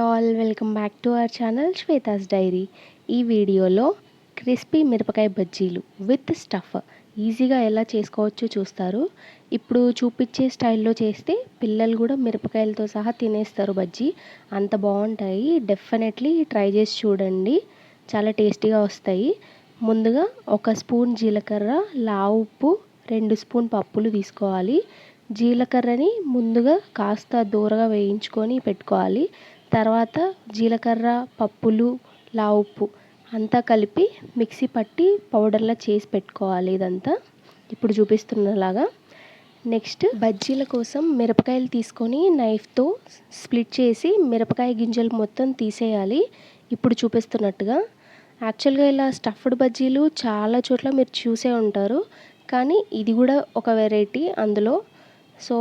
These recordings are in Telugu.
All welcome back to our channel Shweta's diary. ఈ వీడియోలో క్రిస్పీ మిరపకాయ బజ్జీలు విత్ స్టఫ్ ఈజీగా ఎలా చేసుకోవచ్చో చూస్తారు. ఇప్పుడు చూపించే స్టైల్లో చేస్తే పిల్లలు కూడా మిరపకాయలతో సహా తినేస్తారు బజ్జీ. అంత బాగుంటాయి. డెఫినెట్లీ ట్రై చేసి చూడండి, చాలా టేస్టీగా వస్తాయి. ముందుగా ఒక స్పూన్ జీలకర్ర, లావు ఉప్పు, 2 స్పూన్ పప్పులు తీసుకోవాలి. జీలకర్రని ముందుగా కాస్త దూరగా వేయించుకొని పెట్టుకోవాలి. తర్వాత జీలకర్ర, పప్పులు, ఉప్పు అంతా కలిపి మిక్సీ పట్టి పౌడర్లా చేసి పెట్టుకోవాలి. ఇదంతా ఇప్పుడు చూపిస్తున్నలాగా. నెక్స్ట్ బజ్జీల కోసం మిరపకాయలు తీసుకొని నైఫ్తో స్ప్లిట్ చేసి మిరపకాయ గింజలు మొత్తం తీసేయాలి. ఇప్పుడు చూపిస్తున్నట్టుగా. యాక్చువల్గా ఇలా స్టఫ్డ్ బజ్జీలు చాలా చోట్ల మీరు చూసే ఉంటారు, కానీ ఇది కూడా ఒక వెరైటీ అందులో. సో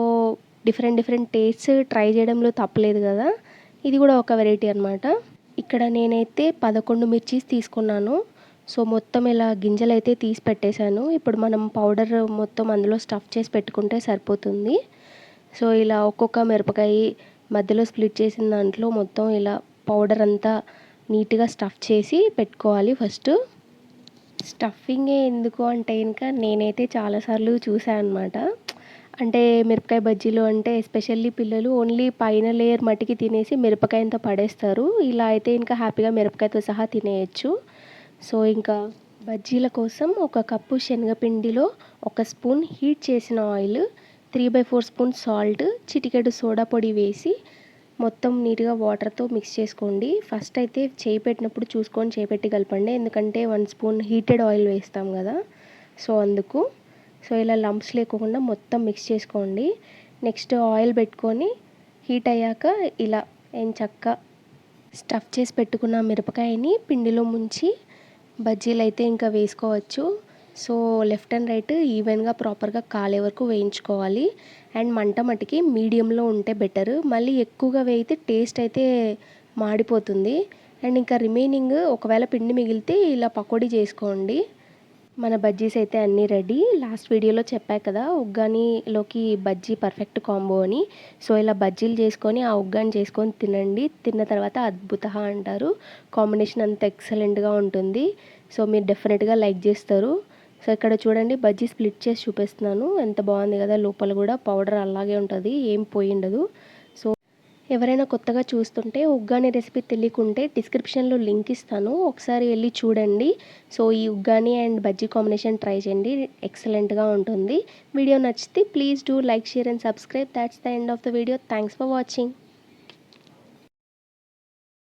డిఫరెంట్ టేస్ట్స్ ట్రై చేయడంలో తప్పలేదు కదా. ఇది కూడా ఒక వెరైటీ అనమాట. ఇక్కడ నేనైతే 11 మిర్చీస్ తీసుకున్నాను. సో మొత్తం ఇలా గింజలు అయితే తీసి పెట్టేశాను. ఇప్పుడు మనం పౌడర్ మొత్తం అందులో స్టఫ్ చేసి పెట్టుకుంటే సరిపోతుంది. సో ఇలా ఒక్కొక్క మిరపకాయ మధ్యలో స్ప్లిట్ చేసిన దాంట్లో మొత్తం ఇలా పౌడర్ అంతా నీట్గా స్టఫ్ చేసి పెట్టుకోవాలి. ఫస్ట్ స్టఫింగే ఎందుకు అంటే ఇంకా నేనైతే చాలాసార్లు చూసాను అనమాట. అంటే మిరపకాయ బజ్జీలు అంటే ఎస్పెషల్లీ పిల్లలు ఓన్లీ పైన లేయర్ మట్టికి తినేసి మిరపకాయంతా పడేస్తారు. ఇలా అయితే ఇంకా హ్యాపీగా మిరపకాయతో సహా తినేయచ్చు. సో ఇంకా బజ్జీల కోసం ఒక కప్పు శనగపిండిలో 1 స్పూన్ హీట్ చేసిన ఆయిల్, 3/4 స్పూన్ సాల్ట్, చిటికెడు సోడా పొడి వేసి మొత్తం నీట్గా వాటర్తో మిక్స్ చేసుకోండి. ఫస్ట్ అయితే చేయి పెట్టినప్పుడు చూసుకొని చేయి పెట్టి కలపండి, ఎందుకంటే 1 స్పూన్ హీటెడ్ ఆయిల్ వేస్తాం కదా, సో అందుకు. సో ఇలా లంప్స్ లేకుండా మొత్తం మిక్స్ చేసుకోండి. నెక్స్ట్ ఆయిల్ పెట్టుకొని హీట్ అయ్యాక ఇలా చక్కగా స్టఫ్ చేసి పెట్టుకున్న మిరపకాయని పిండిలో ముంచి బజ్జీలు అయితే ఇంకా వేసుకోవచ్చు. సో లెఫ్ట్ అండ్ రైట్ ఈవెన్గా ప్రాపర్గా కాలే వరకు వేయించుకోవాలి. అండ్ మంట మటుకి మీడియంలో ఉంటే బెటర్. మళ్ళీ ఎక్కువగా వేయితే టేస్ట్ అయితే మాడిపోతుంది. అండ్ ఇంకా రిమైనింగ్ ఒకవేళ పిండి మిగిలితే ఇలా పకోడీ చేసుకోండి. మన బజ్జీస్ అయితే అన్నీ రెడీ. లాస్ట్ వీడియోలో చెప్పా కదా ఉగ్గానీలోకి బజ్జీ పర్ఫెక్ట్ కాంబో అని. సో ఇలా బజ్జీలు చేసుకొని ఆ ఉగ్గాని చేసుకొని తినండి. తిన్న తర్వాత అద్భుత అంటారు. కాంబినేషన్ అంత ఎక్సలెంట్గా ఉంటుంది. సో మీరు డెఫినెట్గా లైక్ చేస్తారు. సో ఇక్కడ చూడండి, బజ్జీ స్ప్లిట్ చేసి చూపిస్తున్నాను. ఎంత బాగుంది కదా. లోపల కూడా పౌడర్ అలాగే ఉంటుంది, ఏం పోయి ఉండదు. సో ఎవరైనా కొత్తగా చూస్తుంటే ఉగ్గాని రెసిపీ తెలియకుంటే డిస్క్రిప్షన్లో లింక్ ఇస్తాను, ఒకసారి వెళ్ళి చూడండి. సో ఈ uggani and bajji combination try చేయండి, ఎక్సలెంట్గా ఉంటుంది. వీడియో నచ్చితే please do like, share and subscribe. That's the end of the video. Thanks for watching.